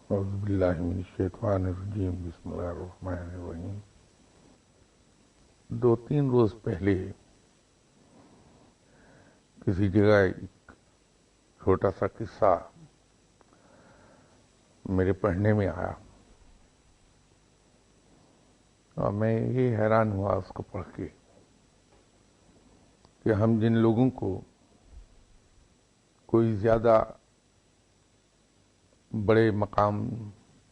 اعوذ باللہ من الشیطان الرجیم بسم اللہ الرحمن الرحیم۔ 2-3 روز پہلے کسی جگہ ایک چھوٹا سا قصہ میرے پڑھنے میں آیا اور میں یہ حیران ہوا اس کو پڑھ کے کہ ہم جن لوگوں کو کوئی زیادہ بڑے مقام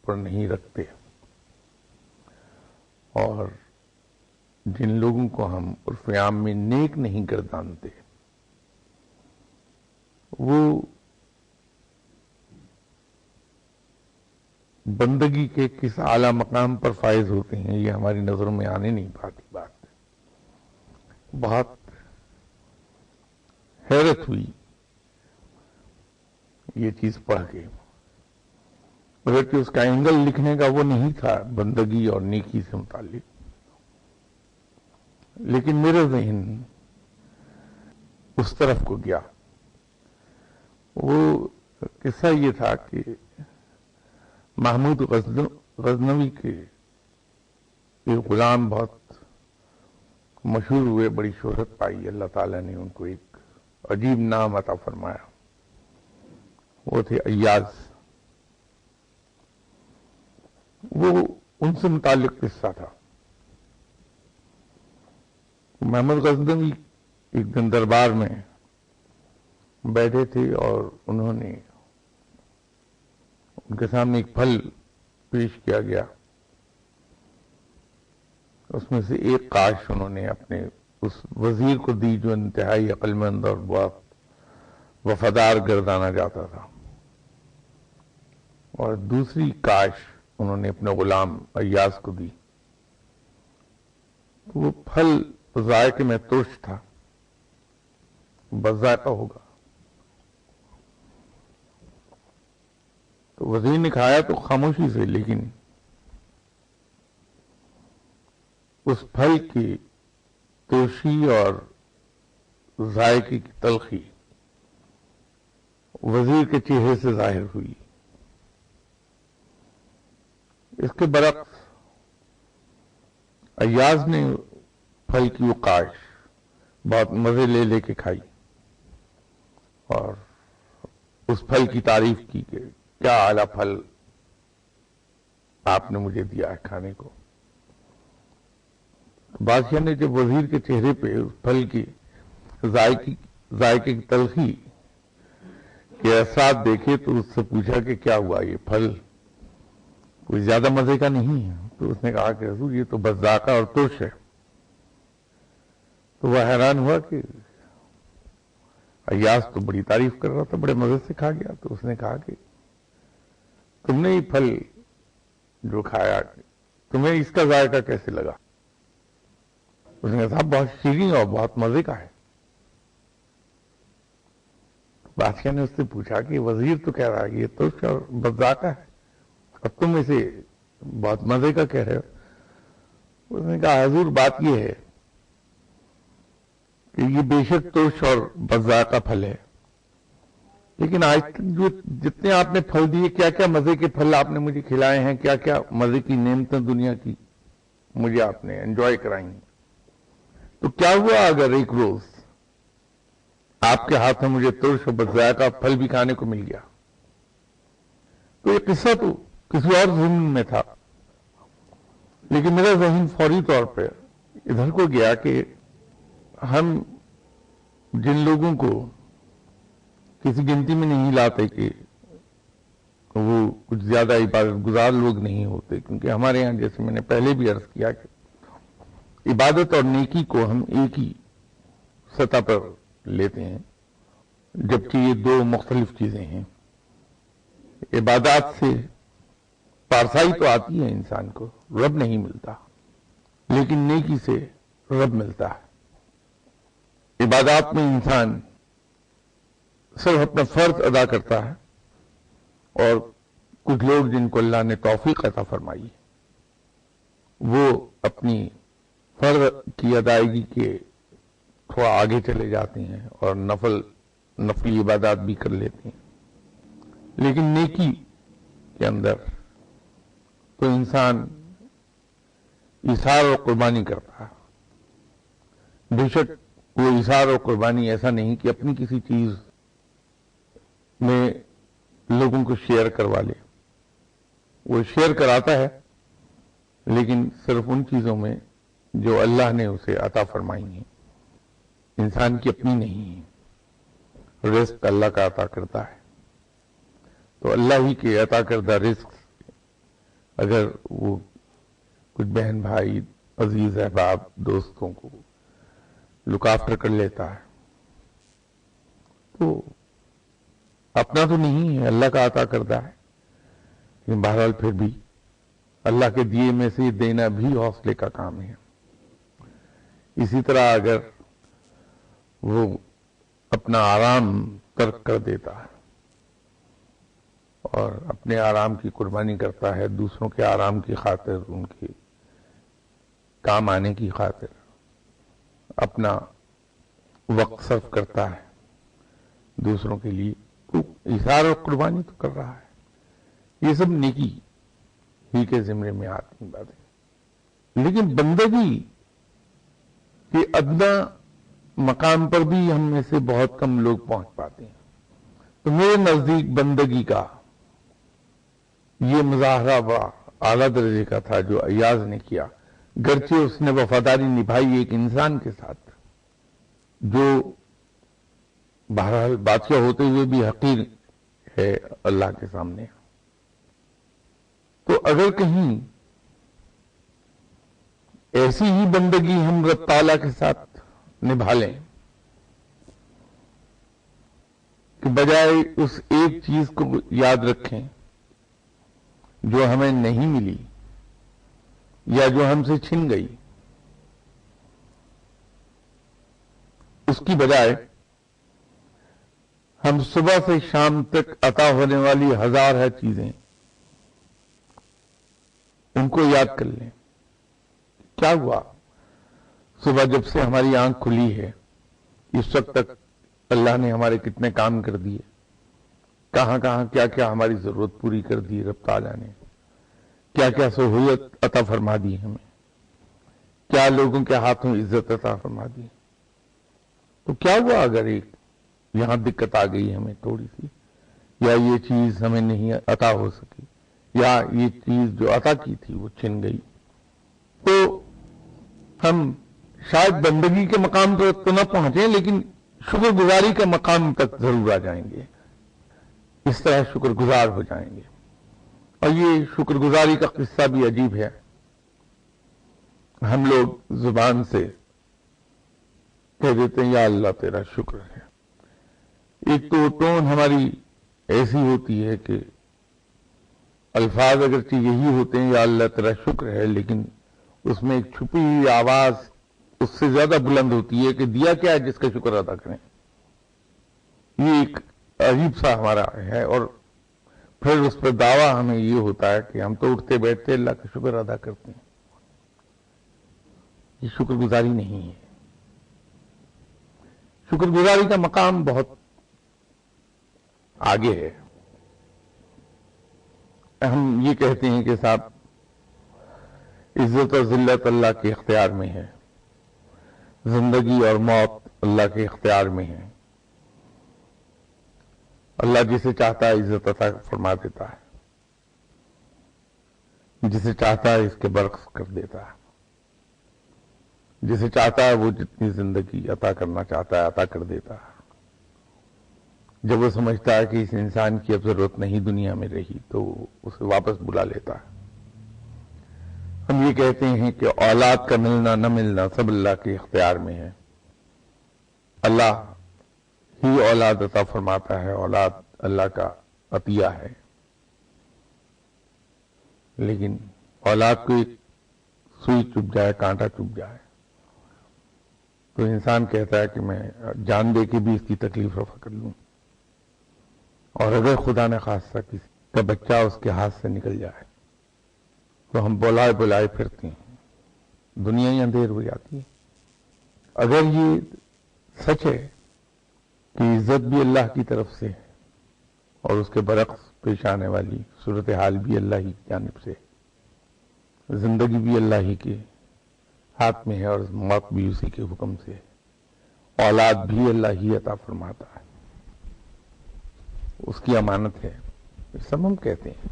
پر نہیں رکھتے اور جن لوگوں کو ہم عرف عام میں نیک نہیں گردانتے، وہ بندگی کے کس اعلیٰ مقام پر فائز ہوتے ہیں، یہ ہماری نظروں میں آنے نہیں پاتی بات۔ بہت حیرت ہوئی یہ چیز پڑھ کے، اگرچہ اس کا اینگل لکھنے کا وہ نہیں تھا بندگی اور نیکی سے متعلق، لیکن میرا ذہن اس طرف کو گیا۔ وہ قصہ یہ تھا کہ محمود غزنوی کے ایک غلام بہت مشہور ہوئے، بڑی شہرت پائی، اللہ تعالیٰ نے ان کو ایک عجیب نام عطا فرمایا، وہ تھے ایاز۔ وہ ان سے متعلق قصہ تھا۔ محمود غزنوی ایک دن دربار میں بیٹھے تھے اور انہوں نے ان کے سامنے ایک پھل پیش کیا گیا، اس میں سے ایک کاش انہوں نے اپنے اس وزیر کو دی جو انتہائی عقل مند اور بہت وفادار گردانا جاتا تھا، اور دوسری کاش انہوں نے اپنے غلام ایاز کو دی۔ وہ پھل ذائقے میں ترش تھا، بد ذائقہ ہوگا، تو وزیر نے کھایا تو خاموشی سے، لیکن اس پھل کی ترشی اور ذائقے کی تلخی وزیر کے چہرے سے ظاہر ہوئی۔ اس کے برعکس ایاز نے پھل کی وہ کاش بہت مزے لے لے کے کھائی اور اس پھل کی تعریف کی کہ کیا اعلیٰ پھل آپ نے مجھے دیا ہے کھانے کو۔ بادشاہ نے جب وزیر کے چہرے پہ اس پھل کی ذائقے کی تلخی کے اثرات دیکھے تو اس سے پوچھا کہ کیا ہوا، یہ پھل کوئی زیادہ مزے کا نہیں ہے؟ تو اس نے کہا کہ حضور یہ تو بد ذائقہ اور ترش ہے۔ تو وہ حیران ہوا کہ ایاز تو بڑی تعریف کر رہا تھا، بڑے مزے سے کھا گیا۔ تو اس نے کہا کہ تم نے یہ پھل جو کھایا تمہیں اس کا ذائقہ کیسے لگا؟ اس نے کہا صاحب بہت شیریں اور بہت مزے کا ہے۔ بادشاہ نے اس سے پوچھا کہ وزیر تو کہہ رہا ہے یہ ترش اور بد ذائقہ ہے اور تم اسے بہت مزے کا کہہ رہے ہو۔ اس نے کہا حضور بات یہ ہے کہ یہ بے شک ترش اور بد ذائقہ پھل ہے، لیکن آج تک جو جتنے آپ نے پھل دیے، کیا کیا مزے کے پھل آپ نے مجھے کھلائے ہیں، کیا کیا مزے کی نعمتیں دنیا کی مجھے آپ نے انجوائے کرائی ہیں، تو کیا ہوا اگر ایک روز آپ کے ہاتھ میں مجھے ترش اور بد ذائقہ پھل بھی کھانے کو مل گیا؟ تو یہ قصہ تو کسی اور ذہن میں تھا، لیکن میرا ذہن فوری طور پہ ادھر کو گیا کہ ہم جن لوگوں کو کسی گنتی میں نہیں لاتے کہ وہ کچھ زیادہ عبادت گزار لوگ نہیں ہوتے، کیونکہ ہمارے یہاں جیسے میں نے پہلے بھی عرض کیا کہ عبادت اور نیکی کو ہم ایک ہی سطح پر لیتے ہیں، جبکہ یہ دو مختلف چیزیں ہیں۔ عبادات سے پارسائی تو آتی ہے انسان کو، رب نہیں ملتا، لیکن نیکی سے رب ملتا ہے۔ عبادات میں انسان صرف اپنا فرض ادا کرتا ہے، اور کچھ لوگ جن کو اللہ نے توفیق عطا فرمائی وہ اپنی فرض کی ادائیگی کے تھوڑا آگے چلے جاتے ہیں اور نفلی عبادات بھی کر لیتے ہیں، لیکن نیکی کے اندر تو انسان ایثار اور قربانی کرتا ہے۔ بے شک وہ ایثار اور قربانی ایسا نہیں کہ اپنی کسی چیز میں لوگوں کو شیئر کروا لے، وہ شیئر کراتا ہے لیکن صرف ان چیزوں میں جو اللہ نے اسے عطا فرمائی ہیں، انسان کی اپنی نہیں ہے۔ رزق اللہ کا عطا کرتا ہے، تو اللہ ہی کے عطا کردہ رزق اگر وہ کچھ بہن بھائی عزیز احباب دوستوں کو لک آفٹر کر لیتا ہے تو اپنا تو نہیں ہے، اللہ کا عطا کردہ ہے، لیکن بہرحال پھر بھی اللہ کے دیے میں سے دینا بھی حوصلے کا کام ہے۔ اسی طرح اگر وہ اپنا آرام ترک کر دیتا ہے اور اپنے آرام کی قربانی کرتا ہے دوسروں کے آرام کی خاطر، ان کے کام آنے کی خاطر اپنا وقت صرف کرتا ہے دوسروں کے لیے، تو ایثار اور قربانی تو کر رہا ہے۔ یہ سب نیکی ہی کے زمرے میں آتی باتیں، لیکن بندگی کے ادنا مقام پر بھی ہم میں سے بہت کم لوگ پہنچ پاتے ہیں۔ تو میرے نزدیک بندگی کا یہ مظاہرہ بڑا اعلیٰ درجے کا تھا جو ایاز نے کیا، گرچہ اس نے وفاداری نبھائی ایک انسان کے ساتھ جو بہرحال بادشاہ ہوتے ہوئے بھی حقیر ہے اللہ کے سامنے۔ تو اگر کہیں ایسی ہی بندگی ہم رب تعالیٰ کے ساتھ نبھا لیں کہ بجائے اس ایک چیز کو یاد رکھیں جو ہمیں نہیں ملی یا جو ہم سے چھن گئی، اس کی بجائے ہم صبح سے شام تک عطا ہونے والی ہزار ہے چیزیں ان کو یاد کر لیں۔ کیا ہوا صبح جب سے ہماری آنکھ کھلی ہے اس وقت تک اللہ نے ہمارے کتنے کام کر دیے، کہاں کہاں کیا کیا ہماری ضرورت پوری کر دی، رب تعالیٰ نے کیا کیا سہولت عطا فرما دی ہمیں، کیا لوگوں کے ہاتھوں عزت عطا فرما دی۔ تو کیا ہوا اگر ایک یہاں دقت آ گئی ہمیں تھوڑی سی، یا یہ چیز ہمیں نہیں عطا ہو سکی، یا یہ چیز جو عطا کی تھی وہ چھن گئی، تو ہم شاید بندگی کے مقام پر تو نہ پہنچیں لیکن شکر گزاری کے مقام تک ضرور آ جائیں گے، اس طرح شکر گزار ہو جائیں گے۔ اور یہ شکر گزاری کا قصہ بھی عجیب ہے۔ ہم لوگ زبان سے کہہ دیتے ہیں یا اللہ تیرا شکر ہے، ایک تو ٹون ہماری ایسی ہوتی ہے کہ الفاظ اگرچہ یہی ہوتے ہیں یا اللہ تیرا شکر ہے، لیکن اس میں ایک چھپی ہوئی آواز اس سے زیادہ بلند ہوتی ہے کہ دیا کیا ہے جس کا شکر ادا کریں۔ یہ ایک عجیب سا ہمارا ہے، اور پھر اس پر دعویٰ ہمیں یہ ہوتا ہے کہ ہم تو اٹھتے بیٹھتے اللہ کا شکر ادا کرتے ہیں۔ یہ شکر گزاری نہیں ہے۔ شکر گزاری کا مقام بہت آگے ہے۔ ہم یہ کہتے ہیں کہ صاحب عزت اور ذلت اللہ کے اختیار میں ہے، زندگی اور موت اللہ کے اختیار میں ہے، اللہ جسے چاہتا ہے عزت عطا فرما دیتا ہے، جسے چاہتا ہے اس کے برعکس کر دیتا ہے، جسے چاہتا ہے وہ جتنی زندگی عطا کرنا چاہتا ہے عطا کر دیتا ہے۔ جب وہ سمجھتا ہے کہ اس انسان کی اب ضرورت نہیں دنیا میں رہی تو اسے واپس بلا لیتا ہے۔ ہم یہ کہتے ہیں کہ اولاد کا ملنا نہ ملنا سب اللہ کے اختیار میں ہے، اللہ ہی اولاد عطا فرماتا ہے، اولاد اللہ کا عطیہ ہے، لیکن اولاد کو ایک سوئی چبھ جائے، کانٹا چبھ جائے تو انسان کہتا ہے کہ میں جان دے کے بھی اس کی تکلیف رفع کر لوں، اور اگر خدا نہ خواستہ کسی کا بچہ اس کے ہاتھ سے نکل جائے تو ہم بلائے پھرتے ہیں، دنیا ہی اندھیر ہو جاتی ہے۔ اگر یہ سچ ہے کہ عزت بھی اللہ کی طرف سے ہے اور اس کے برعکس پیش آنے والی صورتحال بھی اللہ ہی کی جانب سے، زندگی بھی اللہ ہی کے ہاتھ میں ہے اور موت بھی اسی کے حکم سے، اولاد بھی اللہ ہی عطا فرماتا ہے، اس کی امانت ہے، یہ سب ہم کہتے ہیں۔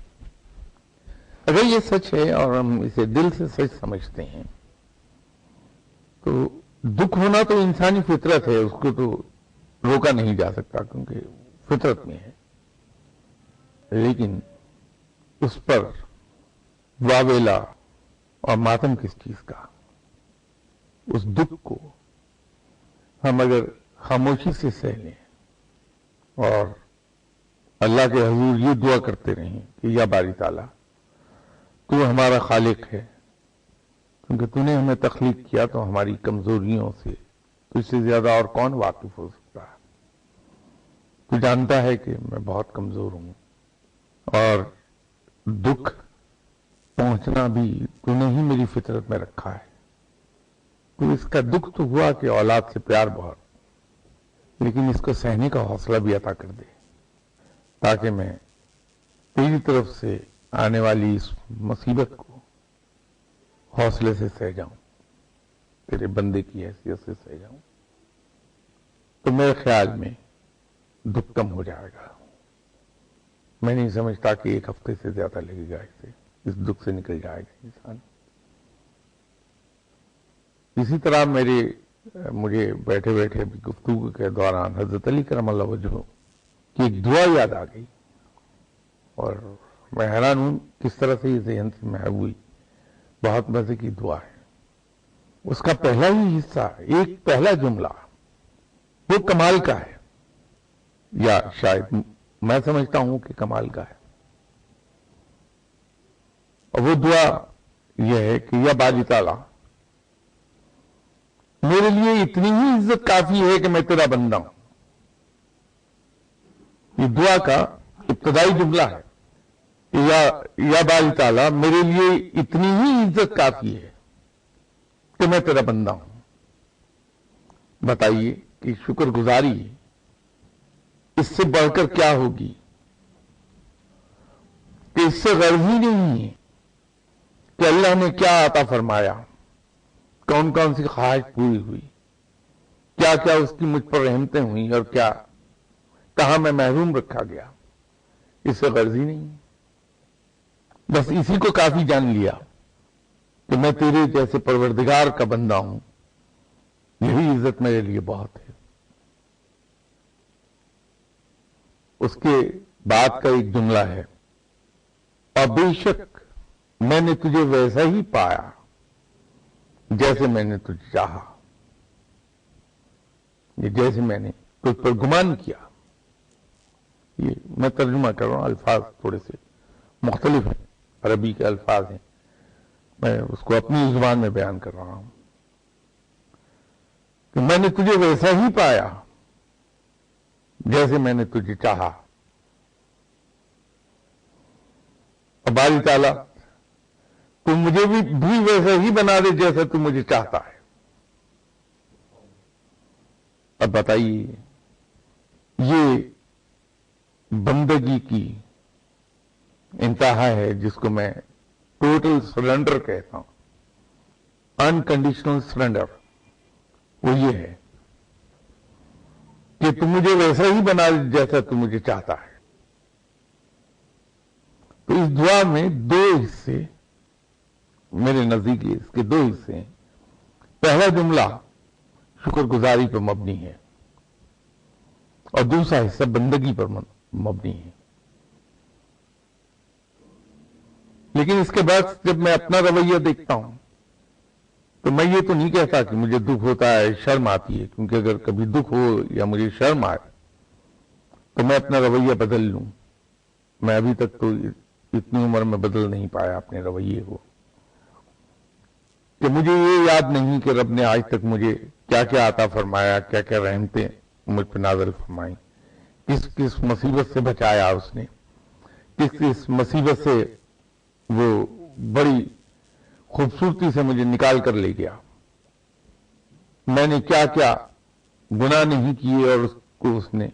اگر یہ سچ ہے اور ہم اسے دل سے سچ سمجھتے ہیں تو دکھ ہونا تو انسانی فطرت ہے، اس کو تو روکا نہیں جا سکتا کیونکہ فطرت میں ہے، لیکن اس پر واویلا اور ماتم کس چیز کا؟ اس دکھ کو ہم اگر خاموشی سے سہ لیں اور اللہ کے حضور یہ دعا کرتے رہیں کہ یا باری تعالیٰ تو ہمارا خالق ہے، کیونکہ تو نے ہمیں تخلیق کیا تو ہماری کمزوریوں سے تجھ سے زیادہ اور کون واقف ہو سکتا ہے؟ تو جانتا ہے کہ میں بہت کمزور ہوں اور دکھ پہنچنا بھی تو نے ہی میری فطرت میں رکھا ہے، تو اس کا دکھ تو ہوا کہ اولاد سے پیار بہت، لیکن اس کو سہنے کا حوصلہ بھی عطا کر دے تاکہ میں تیری طرف سے آنے والی اس مصیبت کو حوصلے سے سہ جاؤں، تیرے بندے کی حیثیت سے سہ جاؤں، تو میرے خیال میں دکھ کم ہو جائے گا۔ میں نہیں سمجھتا کہ ایک ہفتے سے زیادہ لگے گا اس دکھ سے نکل جائے گا انسان۔ اسی طرح مجھے بیٹھے بیٹھے گفتگو کے دوران حضرت علی کرم اللہ وجہہ کی ایک دعا یاد آ گئی اور میں حیران ہوں کس طرح سے یہ ذہن سے محو ہوئی۔ بہت مزے کی دعا ہے، اس کا پہلا ہی حصہ، ایک پہلا جملہ وہ کمال کا ہے، یا شاید میں سمجھتا ہوں کہ کمال کا ہے، اور وہ دعا یہ ہے کہ یا باری تعالیٰ میرے لیے اتنی ہی عزت کافی ہے کہ میں تیرا بندہ ہوں۔ یہ دعا کا ابتدائی جملہ ہے کہ یا باری تعالیٰ میرے لیے اتنی ہی عزت کافی ہے کہ میں تیرا بندہ ہوں۔ بتائیے کہ شکر گزاری اس سے بڑھ کر کیا ہوگی کہ اس سے غرض ہی نہیں ہے کہ اللہ نے کیا عطا فرمایا، کون کون سی خواہش پوری ہوئی، کیا کیا اس کی مجھ پر رحمتیں ہوئیں اور کیا کہاں میں محروم رکھا گیا، اس سے غرض ہی نہیں ہے۔ بس اسی کو کافی جان لیا کہ میں تیرے جیسے پروردگار کا بندہ ہوں، یہی عزت میرے لیے بہت ہے۔ اس کے بعد کا ایک جملہ ہے، اور بے شک میں نے تجھے ویسا ہی پایا جیسے میں نے تجھے چاہا، یہ جیسے میں نے تجھ پر گمان کیا۔ یہ میں ترجمہ کر رہا ہوں، الفاظ تھوڑے سے مختلف ہیں، عربی کے الفاظ ہیں، میں اس کو اپنی زبان میں بیان کر رہا ہوں کہ میں نے تجھے ویسا ہی پایا جیسے میں نے تجھے چاہا، اور باری تعالیٰ تو مجھے بھی ویسا ہی بنا دے جیسا تو مجھے چاہتا ہے۔ اب بتائیے، یہ بندگی کی انتہا ہے جس کو میں ٹوٹل سرنڈر کہتا ہوں، انکنڈیشنل سرنڈر۔ وہ یہ ہے کہ تم مجھے ویسا ہی بنا دے جیسا تو مجھے چاہتا ہے۔ تو اس دعا میں دو حصے، میرے نزدیک اس کے دو حصے ہیں۔ پہلا جملہ شکر گزاری پر مبنی ہے اور دوسرا حصہ بندگی پر مبنی ہے۔ لیکن اس کے بعد جب میں اپنا رویہ دیکھتا ہوں تو میں یہ تو نہیں کہتا کہ مجھے دکھ ہوتا ہے، شرم آتی ہے، کیونکہ اگر کبھی دکھ ہو یا مجھے شرم آئے تو میں اپنا رویہ بدل لوں۔ میں ابھی تک تو اتنی عمر میں بدل نہیں پایا اپنے رویے کو، کہ مجھے یہ یاد نہیں کہ رب نے آج تک مجھے کیا کیا عطا فرمایا، کیا کیا رحمتیں مجھ پہ نازل فرمائیں، کس کس مصیبت سے بچایا اس نے، کس کس مصیبت سے وہ بڑی خوبصورتی سے مجھے نکال کر لے گیا، میں نے کیا کیا گناہ نہیں کیے اور اس کو اس نے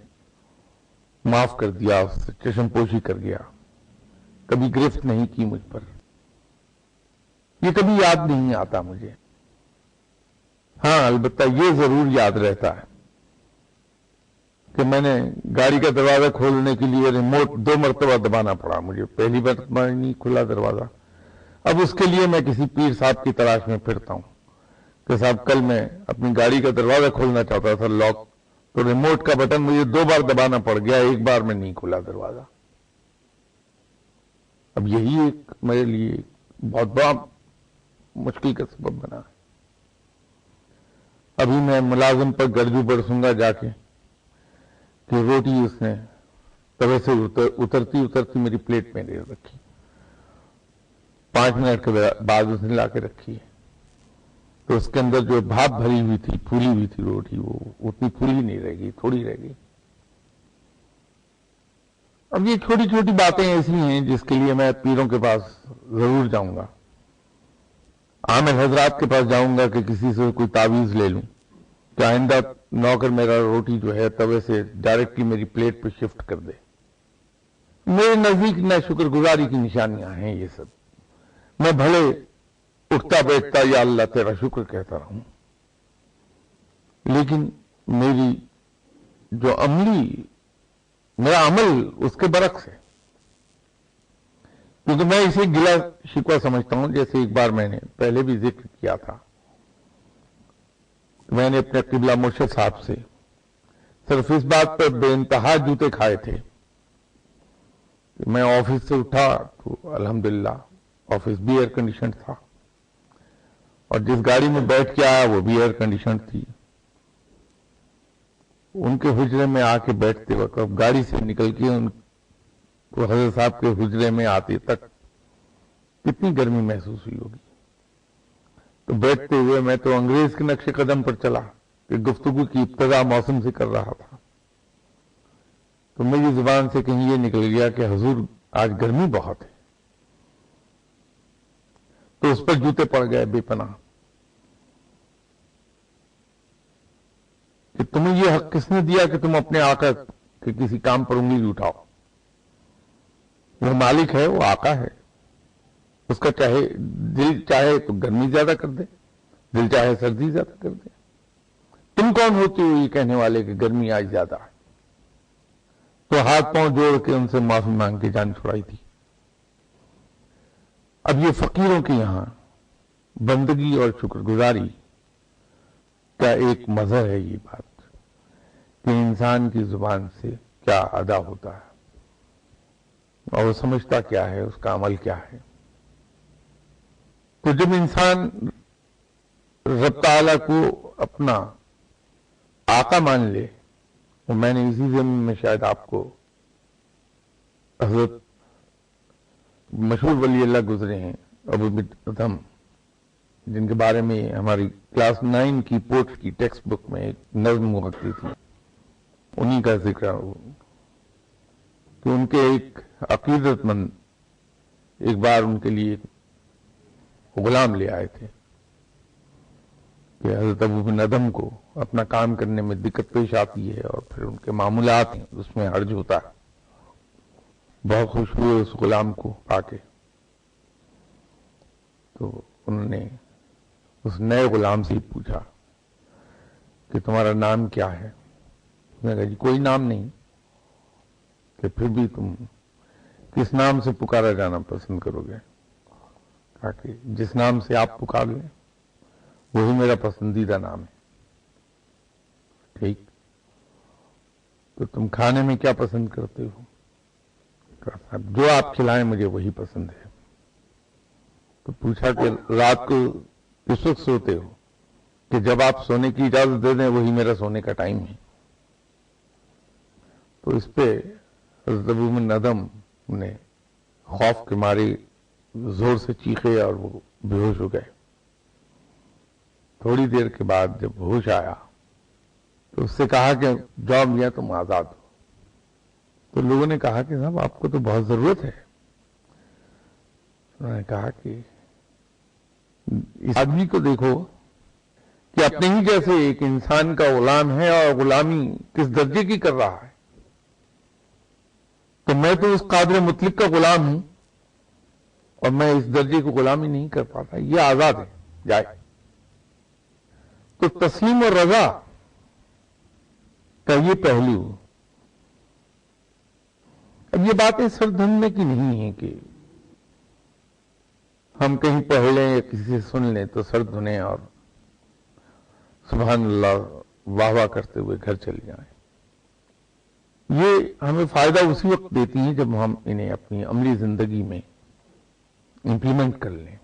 معاف کر دیا، اس سے چشم پوشی کر گیا، کبھی گرفت نہیں کی مجھ پر، یہ کبھی یاد نہیں آتا مجھے۔ ہاں البتہ یہ ضرور یاد رہتا ہے کہ میں نے گاڑی کا دروازہ کھولنے کے لیے ریموٹ 2 مرتبہ دبانا پڑا مجھے، پہلی مرتبہ نہیں کھلا دروازہ۔ اب اس کے لیے میں کسی پیر صاحب کی تلاش میں پھرتا ہوں کہ صاحب کل میں اپنی گاڑی کا دروازہ کھولنا چاہتا تھا لاک، تو ریموٹ کا بٹن مجھے 2 بار دبانا پڑ گیا، 1 بار میں نہیں کھلا دروازہ۔ اب یہی ایک میرے لیے بہت بڑا مشکل کا سبب بنا ہے۔ ابھی میں ملازم پر گرجو برسوں گا جا کے کہ روٹی اس نے توے سے اترتی اترتی میری پلیٹ میں دے رکھی، 5 منٹ کے بعد اس نے لا کے رکھی ہے، تو اس کے اندر جو بھاپ بھری ہوئی تھی، پھولی ہوئی تھی روٹی، وہ اتنی پھولی نہیں رہ گئی، تھوڑی رہ گئی۔ اب یہ چھوٹی چھوٹی باتیں ایسی ہیں جس کے لیے میں پیروں کے پاس ضرور جاؤں گا، عامر حضرات کے پاس جاؤں گا کہ کسی سے کوئی تعویذ لے لوں کہ آئندہ نوکر میرا روٹی جو ہے توے سے ڈائریکٹلی میری پلیٹ پہ شفٹ کر دے۔ میرے نزدیک نہ شکر گزاری کی نشانیاں ہیں یہ سب۔ میں بھلے اٹھتا بیٹھتا یا اللہ تیرا شکر کہتا رہوں، لیکن میرا عمل اس کے برعکس ہے، کیونکہ میں اسے گلا شکوہ سمجھتا ہوں۔ جیسے ایک بار میں نے پہلے بھی ذکر کیا تھا، میں نے اپنے قبلہ مرشد صاحب سے صرف اس بات پر بے انتہا جوتے کھائے تھے کہ میں آفس سے اٹھا تو الحمدللہ آفس بھی ایئر کنڈیشن تھا، اور جس گاڑی میں بیٹھ کے آیا وہ بھی ایئر کنڈیشن تھی۔ ان کے حجرے میں آ کے بیٹھتے وقت گاڑی سے نکل کے ان کو حضرت صاحب کے حجرے میں آتے تک کتنی گرمی محسوس ہوئی ہوگی۔ تو بیٹھتے ہوئے میں تو انگریز کے نقش قدم پر چلا کہ گفتگو کی ابتدا موسم سے کر رہا تھا، تو میری زبان سے کہیں یہ نکل گیا کہ حضور آج گرمی بہت ہے، تو اس پر جوتے پڑ گئے بے پناہ کہ تمہیں یہ حق کس نے دیا کہ تم اپنے آقا کے کسی کام پر انگلی اٹھاؤ؟ وہ مالک ہے، وہ آقا ہے، اس کا دل چاہے تو گرمی زیادہ کر دے، دل چاہے سردی زیادہ کر دے۔ تم کون ہوتے ہو یہ کہنے والے کہ گرمی آج زیادہ ہے؟ تو ہاتھ پاؤں جوڑ کے ان سے معافی مانگ کے جان چھڑائی تھی۔ اب یہ فقیروں کے یہاں بندگی اور شکر گزاری کا ایک مظہر ہے یہ بات کہ انسان کی زبان سے کیا ادا ہوتا ہے اور وہ سمجھتا کیا ہے، اس کا عمل کیا ہے۔ تو جب انسان رب تعالیٰ کو اپنا آقا مان لے، اور میں نے اسی زمین میں شاید آپ کو حضرت مشہور ولی اللہ گزرے ہیں ابو ادھم، جن کے بارے میں ہماری کلاس 9 کی پورٹس کی ٹیکسٹ بک میں ایک نظم ہوا کرتی تھی، انہی کا ذکر ہو کہ ان کے ایک عقیدت مند ایک بار ان کے لیے غلام لے آئے تھے کہ حضرت ابو بن ادھم کو اپنا کام کرنے میں دقت پیش آتی ہے اور پھر ان کے معاملات ہیں اس میں حرج ہوتا ہے۔ بہت خوش ہوئے اس غلام کو پا کے، تو انہوں نے اس نئے غلام سے پوچھا کہ تمہارا نام کیا ہے؟ اس نے کہا جی کوئی نام نہیں، کہ پھر بھی تم کس نام سے پکارا جانا پسند کرو گے؟ کہا کہ جس نام سے آپ پکار لیں وہی میرا پسندیدہ نام ہے۔ ٹھیک، تو تم کھانے میں کیا پسند کرتے ہو؟ کہا صاحب جو آپ کھلائیں مجھے وہی پسند ہے۔ تو پوچھا کہ رات کو کس وقت سوتے ہو؟ کہ جب آپ سونے کی اجازت دے دیں وہی میرا سونے کا ٹائم ہے۔ تو اس پہ حضرت ابو بن ادھم نے خوف کے مارے زور سے چیخے اور وہ بے ہوش ہو گئے۔ تھوڑی دیر کے بعد جب ہوش آیا تو اس سے کہا کہ جاؤ میاں تم آزاد ہو۔ تو لوگوں نے کہا کہ صاحب آپ کو تو بہت ضرورت ہے۔ انہوں نے کہا کہ اس آدمی کو دیکھو کہ اپنے ہی جیسے ایک انسان کا غلام ہے اور غلامی کس درجے کی کر رہا ہے۔ میں تو اس قادر مطلق کا غلام ہوں اور میں اس درجے کو غلامی نہیں کر پاتا، یہ آزاد ہے جائے. تو تسلیم اور رضا کا یہ پہلو. اب یہ باتیں سر دھننے کی نہیں ہیں کہ ہم کہیں پڑھ لیں یا کسی سے سن لیں تو سر دھنیں اور سبحان اللہ واہ واہ کرتے ہوئے گھر چل جائیں. یہ ہمیں فائدہ اسی وقت دیتی ہیں جب ہم انہیں اپنی عملی زندگی میں امپلیمنٹ کر لیں.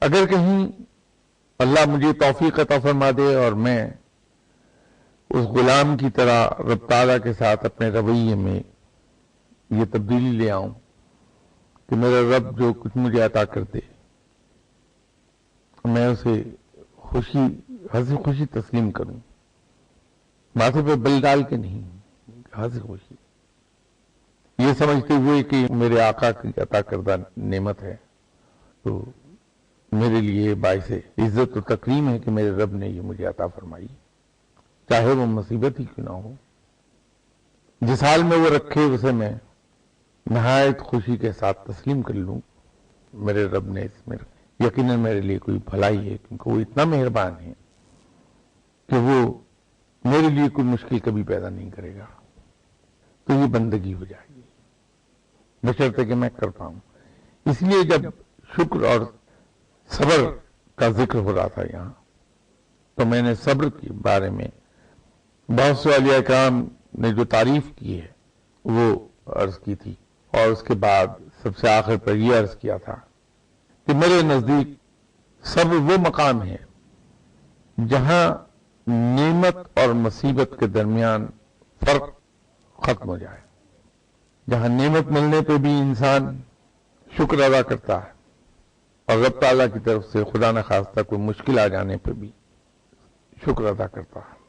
اگر کہیں اللہ مجھے توفیق عطا فرما دے اور میں اس غلام کی طرح رب تعالیٰ کے ساتھ اپنے رویے میں یہ تبدیلی لے آؤں کہ میرا رب جو کچھ مجھے عطا کر دے میں اسے ہنسی خوشی تسلیم کروں، ماتھے پہ بل ڈال کے نہیں، ہنسی خوشی یہ سمجھتے ہوئے کہ میرے آقا کی عطا کردہ نعمت ہے تو میرے لیے باعث عزت و تکریم ہے کہ میرے رب نے یہ مجھے عطا فرمائی، چاہے وہ مصیبت ہی کیوں نہ ہو. جس حال میں وہ رکھے اسے میں نہایت خوشی کے ساتھ تسلیم کر لوں. میرے رب نے اس میں یقیناً میرے لیے کوئی بھلائی ہے، کیونکہ وہ اتنا مہربان ہے کہ وہ میرے لیے کوئی مشکل کبھی پیدا نہیں کرے گا. تو یہ بندگی ہو جائے گی بشرطے کہ میں کر پاؤں. اس لیے جب شکر اور صبر کا ذکر ہو رہا تھا یہاں تو میں نے صبر کے بارے میں بہت سے اولیاء کرام نے جو تعریف کی ہے وہ عرض کی تھی، اور اس کے بعد سب سے آخر پر یہ عرض کیا تھا کہ میرے نزدیک صبر وہ مقام ہے جہاں نعمت اور مصیبت کے درمیان فرق ختم ہو جائے، جہاں نعمت ملنے پہ بھی انسان شکر ادا کرتا ہے اور رب تعالیٰ کی طرف سے خدا نخواستہ کوئی مشکل آ جانے پہ بھی شکر ادا کرتا ہے.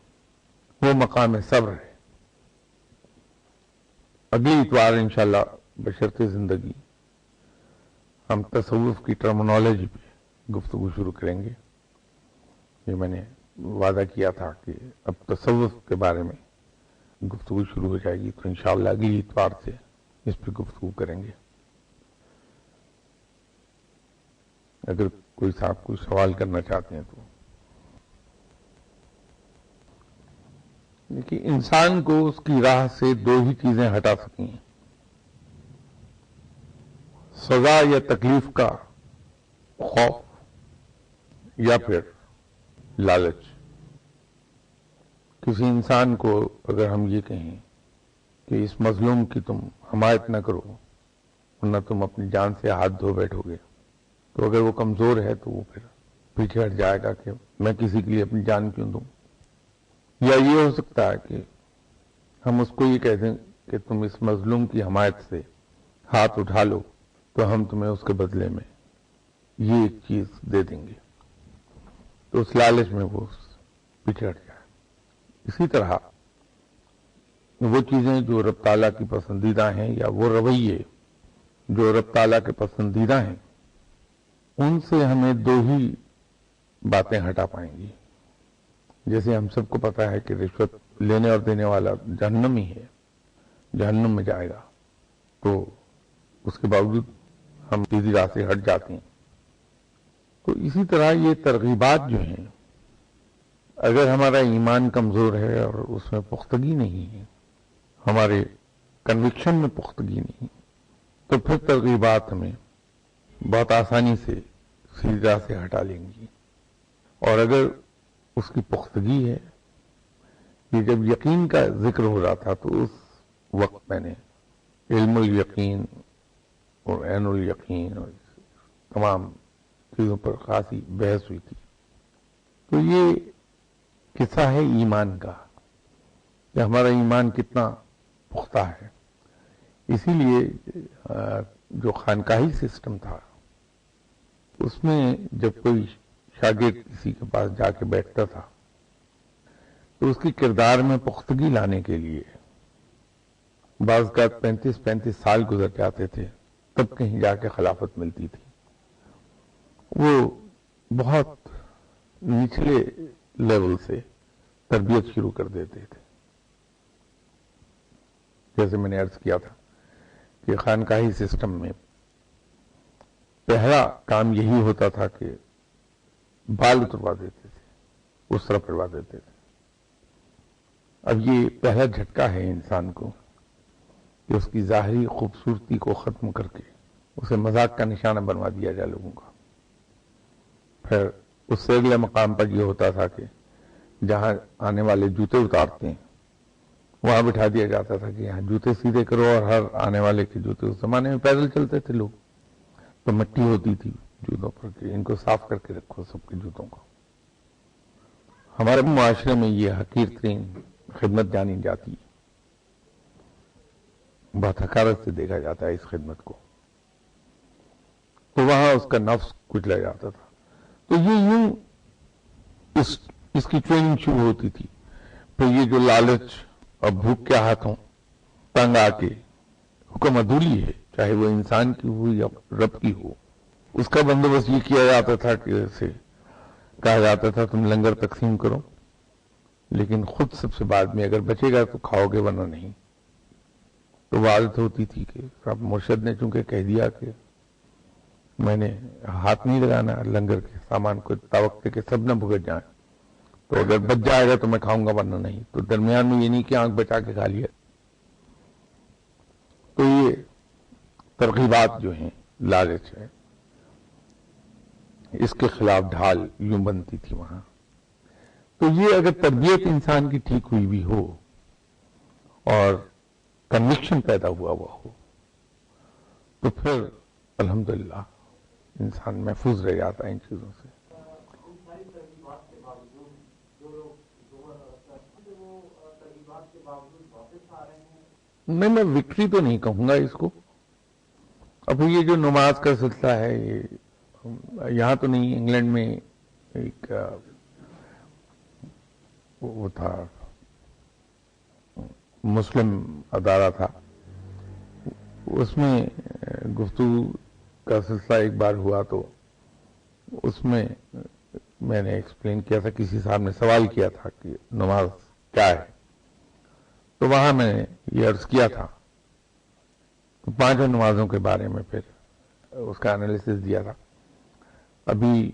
وہ مقام صبر ہے. اگلی اتوار انشاءاللہ بشرط زندگی ہم تصوف کی ٹرمنالوجی پہ گفتگو شروع کریں گے. یہ میں نے وعدہ کیا تھا کہ اب تصوف کے بارے میں گفتگو شروع ہو جائے گی تو انشاءاللہ اگلی اتوار سے اس پہ گفتگو کریں گے. اگر کوئی صاحب کوئی سوال کرنا چاہتے ہیں تو. دیکھیے انسان کو اس کی راہ سے دو ہی چیزیں ہٹا سکتی ہیں، سزا یا تکلیف کا خوف یا پھر لالچ. کسی انسان کو اگر ہم یہ کہیں کہ اس مظلوم کی تم حمایت نہ کرو ورنہ تم اپنی جان سے ہاتھ دھو بیٹھو گے، تو اگر وہ کمزور ہے تو وہ پھر پیچھے ہٹ جائے گا کہ میں کسی کے لیے اپنی جان کیوں دوں. یا یہ ہو سکتا ہے کہ ہم اس کو یہ کہہ دیں کہ تم اس مظلوم کی حمایت سے ہاتھ اٹھا لو تو ہم تمہیں اس کے بدلے میں یہ ایک چیز دے دیں گے، تو اس لالچ میں وہ پیچھے ہٹ جائے. اسی طرح وہ چیزیں جو رب تعالیٰ کی پسندیدہ ہیں یا وہ رویے جو رب تعالیٰ کے پسندیدہ ہیں ان سے ہمیں دو ہی باتیں ہٹا پائیں گی. جیسے ہم سب کو پتا ہے کہ رشوت لینے اور دینے والا جہنم ہی ہے، جہنم میں جائے گا، تو اس کے باوجود ہم سیدھی راہ سے ہٹ جاتے ہیں. تو اسی طرح یہ ترغیبات جو ہیں اگر ہمارا ایمان کمزور ہے اور اس میں پختگی نہیں ہے، ہمارے کنوکشن میں پختگی نہیں، تو پھر ترغیبات ہمیں بہت آسانی سے سیدھی راہ سے ہٹا لیں گی. اور اگر اس کی پختگی ہے، یہ جب یقین کا ذکر ہو رہا تھا تو اس وقت میں نے علم الیقین اور عین الیقین اور تمام چیزوں پر خاصی بحث ہوئی تھی. تو یہ قصہ ہے ایمان کا کہ ہمارا ایمان کتنا پختہ ہے. اسی لیے جو خانقاہی سسٹم تھا اس میں جب کوئی شاگرد کسی کے پاس جا کے بیٹھتا تھا تو اس کی کردار میں پختگی لانے کے لیے بعض کا 35 سال گزر جاتے تھے تب کہیں جا کے خلافت ملتی تھی. وہ بہت نچلے لیول سے تربیت شروع کر دیتے تھے. جیسے میں نے عرض کیا تھا کہ خانقاہی سسٹم میں پہلا کام یہی ہوتا تھا کہ بال اتروا دیتے تھے، اس طرح پھروا دیتے تھے۔ اب یہ پہلا جھٹکا ہے انسان کو کہ اس کی ظاہری خوبصورتی کو ختم کر کے اسے مذاق کا نشانہ بنوا دیا جائے لوگوں کا۔ پھر اس سے اگلے مقام پر یہ ہوتا تھا کہ جہاں آنے والے جوتے اتارتے ہیں وہاں بٹھا دیا جاتا تھا کہ یہاں جوتے سیدھے کرو، اور ہر آنے والے کے جوتے، اس زمانے میں پیدل چلتے تھے لوگ تو مٹی ہوتی تھی جوتوں پر کہ ان کو صاف کر کے رکھو سب کے جوتوں کو۔ ہمارے معاشرے میں یہ حقیر ترین خدمت جانی جاتی ہے، بہت حقارت سے دیکھا جاتا ہے اس خدمت کو، تو وہاں اس کا نفس کچلا جاتا تھا۔ تو یہ یوں اس کی ٹریننگ شروع ہوتی تھی۔ پھر یہ جو لالچ اور بھوک کے ہاتھوں تنگ آ کے حکم عدولی ہے، چاہے وہ انسان کی ہو یا رب کی ہو، اس کا بندوبست یہ کیا جاتا تھا کہ اسے کہا جاتا تھا تم لنگر تقسیم کرو، لیکن خود سب سے بعد میں اگر بچے گا تو کھاؤ گے ورنہ نہیں۔ تو وہ عادت ہوتی تھی کہ اب مرشد نے چونکہ کہہ دیا کہ میں نے ہاتھ نہیں لگانا لنگر کے سامان کو وقت کہ سب نہ بھگت جائیں، تو اگر بچ جائے گا تو میں کھاؤں گا ورنہ نہیں۔ تو درمیان میں یہ نہیں کہ آنکھ بچا کے کھا لیا۔ تو یہ ترغیبات جو ہیں، لالچ ہے، اس کے خلاف ڈھال یوں بنتی تھی وہاں۔ تو یہ اگر تربیت انسان کی ٹھیک ہوئی بھی ہو اور کنوکشن پیدا ہوا ہو تو پھر الحمدللہ انسان محفوظ رہ جاتا ہے ان چیزوں سے۔ میں وکٹری تو نہیں کہوں گا اس کو۔ اب یہ جو نماز کا سلسلہ ہے، یہ یہاں تو نہیں، انگلینڈ میں ایک وہ تھا، مسلم ادارہ تھا، اس میں گفتگو کا سلسلہ ایک بار ہوا، تو اس میں میں نے ایکسپلین کیا تھا، کسی صاحب نے سوال کیا تھا کہ نماز کیا ہے، تو وہاں میں نے یہ عرض کیا تھا، پانچوں نمازوں کے بارے میں پھر اس کا انالیسس دیا تھا۔ ابھی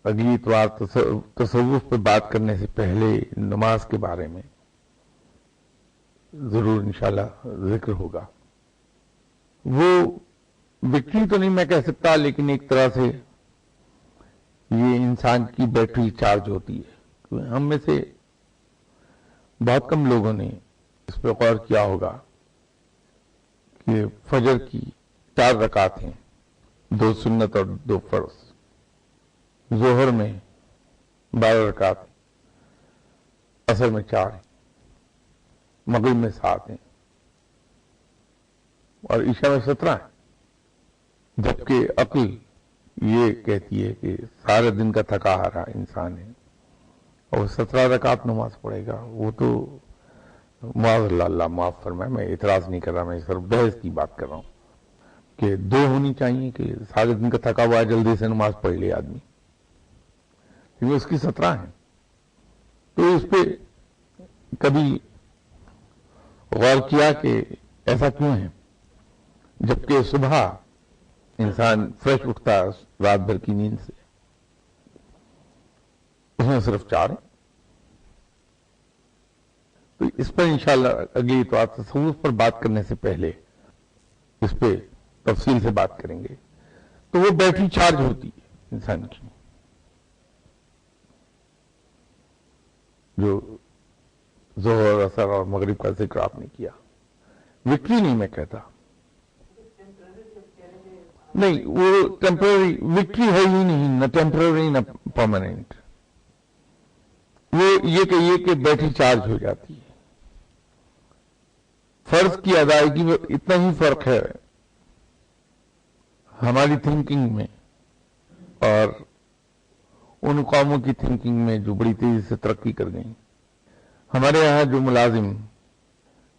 اگلی اتوار تصوف پہ بات کرنے سے پہلے نماز کے بارے میں ضرور انشاءاللہ ذکر ہوگا۔ وہ وکٹری تو نہیں میں کہہ سکتا، لیکن ایک طرح سے یہ انسان کی بیٹری چارج ہوتی ہے۔ ہم میں سے بہت کم لوگوں نے اس پہ غور کیا ہوگا کہ فجر کی 4 رکعت ہیں، 2 سنت اور 2 فرض، ظہر میں 12 رکعت، عصر میں 4 ہیں، مغرب میں 7 ہیں، اور عشاء میں 17 ہیں، جبکہ عقل یہ کہتی ہے کہ سارے دن کا تھکا ہارا انسان ہے اور 17 رکعت نماز پڑھے گا، وہ تو معاذ اللہ معاف فرمائے، میں اعتراض نہیں کر رہا، میں صرف بحث کی بات کر رہا ہوں کہ 2 ہونی چاہیے کہ سارے دن کا تھکا ہوا ہے، جلدی سے نماز پڑھ لے آدمی، کیونکہ اس کی 17 ہیں۔ تو اس پہ کبھی غور کیا کہ ایسا کیوں ہے، جبکہ صبح انسان فریش اٹھتا ہے رات بھر کی نیند سے، اس میں صرف 4 ہیں۔ تو اس پر انشاءاللہ اگلی اتوار تصوف پر بات کرنے سے پہلے اس پہ تفصیل سے بات کریں گے۔ تو وہ بیٹری چارج ہوتی ہے انسان کی، جو ظہر، عصر اور مغرب کا ذکر آپ نے کیا۔ وکٹری نہیں میں کہتا، نہیں وہ ٹیمپرری وکٹری ہے ہی نہیں، نہ ٹیمپرری نہ پرماننٹ۔ وہ یہ کہیے کہ بیٹری چارج ہو جاتی ہے۔ فرض کی ادائیگی میں اتنا ہی فرق ہے ہماری تھنکنگ میں اور ان قوموں کی تھنکنگ میں جو بڑی تیزی سے ترقی کر گئیں۔ ہمارے یہاں جو ملازم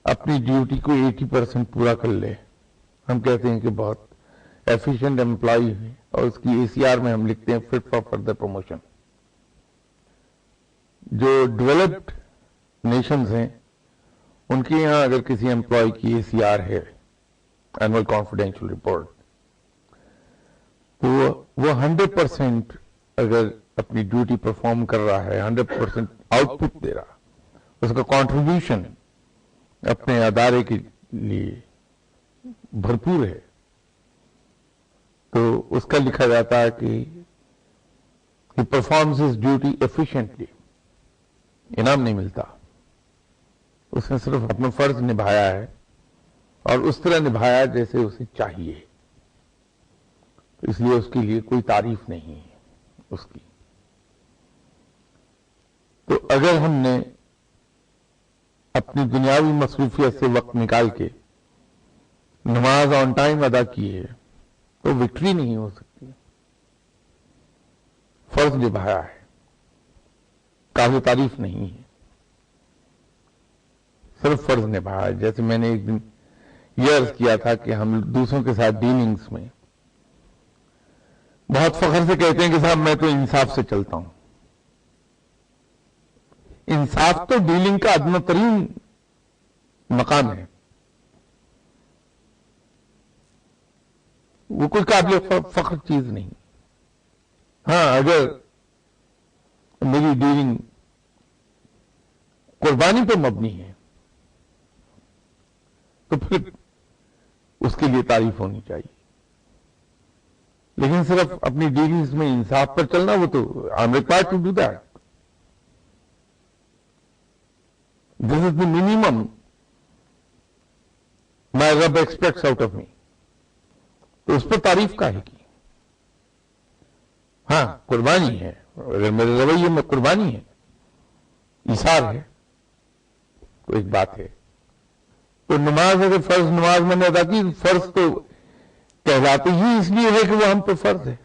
اپنی ڈیوٹی کو 80% پورا کر لے، ہم کہتے ہیں کہ بہت ایفیشینٹ امپلائی ہے، اور اس کی ACR میں ہم لکھتے ہیں فٹ فار فردر پروموشن۔ جو ڈیولپڈ نیشنز ہیں ان کے یہاں اگر کسی امپلائی کی ACR ہے، اینول کانفیڈینشیل رپورٹ، تو وہ 100% اگر اپنی ڈیوٹی پرفارم کر رہا ہے، 100% آؤٹ پٹ دے رہا، اس کا کنٹریبیوشن اپنے ادارے کے لیے بھرپور ہے، تو اس کا لکھا جاتا ہے کہ he performs his duty efficiently، انعام نہیں ملتا، اس نے صرف اپنا فرض نبھایا ہے اور اس طرح نبھایا جیسے اسے چاہیے، اس لیے اس کے لیے کوئی تعریف نہیں ہے اس کی۔ تو اگر ہم نے اپنی دنیاوی مصروفیت سے وقت نکال کے نماز آن ٹائم ادا کی ہے تو وکٹری نہیں ہو سکتی۔ فرض نبھایا ہے، قابل تعریف نہیں ہے، صرف فرض نبھایا ہے۔ جیسے میں نے ایک دن یہ عرض کیا تھا کہ ہم دوسروں کے ساتھ ڈیلنگز میں بہت فخر سے کہتے ہیں کہ صاحب میں تو انصاف سے چلتا ہوں۔ انصاف تو ڈیلنگ کا ادنی ترین مقام ہے، وہ کوئی قابل فخر چیز نہیں۔ ہاں، اگر میری ڈیلنگ قربانی پہ مبنی ہے تو پھر اس کے لیے تعریف ہونی چاہیے، لیکن صرف اپنی ڈیلنگز میں انصاف پر چلنا، وہ تو I am required to do that, this is the minimum my رب ایکسپیکٹس آؤٹ آف می، تو اس پر تعریف کاہے کی؟ ہاں، قربانی ہے، اگر میرے رویے میں قربانی ہے، ایثار ہے، تو ایک بات ہے۔ تو نماز اگر فرض نماز میں نے ادا کی، فرض تو کہلاتے ہی اس لیے ہے کہ وہ ہم پہ فرض ہے۔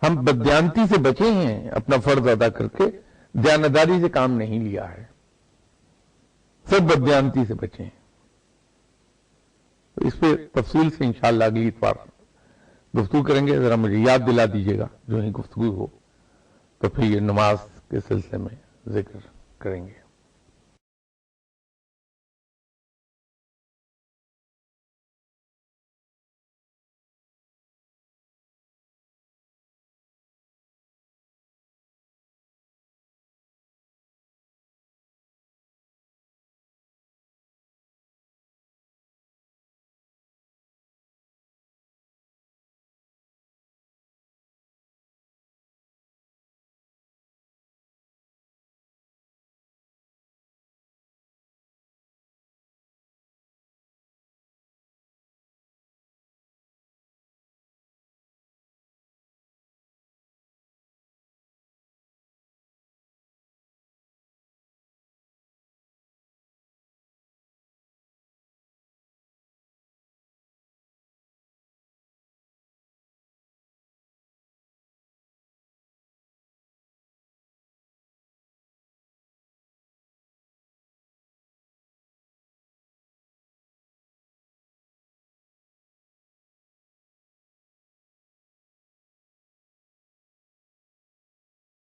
ہم بددیانتی سے بچے ہیں، اپنا فرض ادا کر کے دیانتداری سے کام نہیں لیا ہے، سب بددیانتی سے بچے ہیں۔ تو اس پہ تفصیل سے انشاءاللہ اگلی اتوار گفتگو کریں گے۔ ذرا مجھے یاد دلا دیجیے گا جو ہی گفتگو ہو، تو پھر یہ نماز کے سلسلے میں ذکر کریں گے۔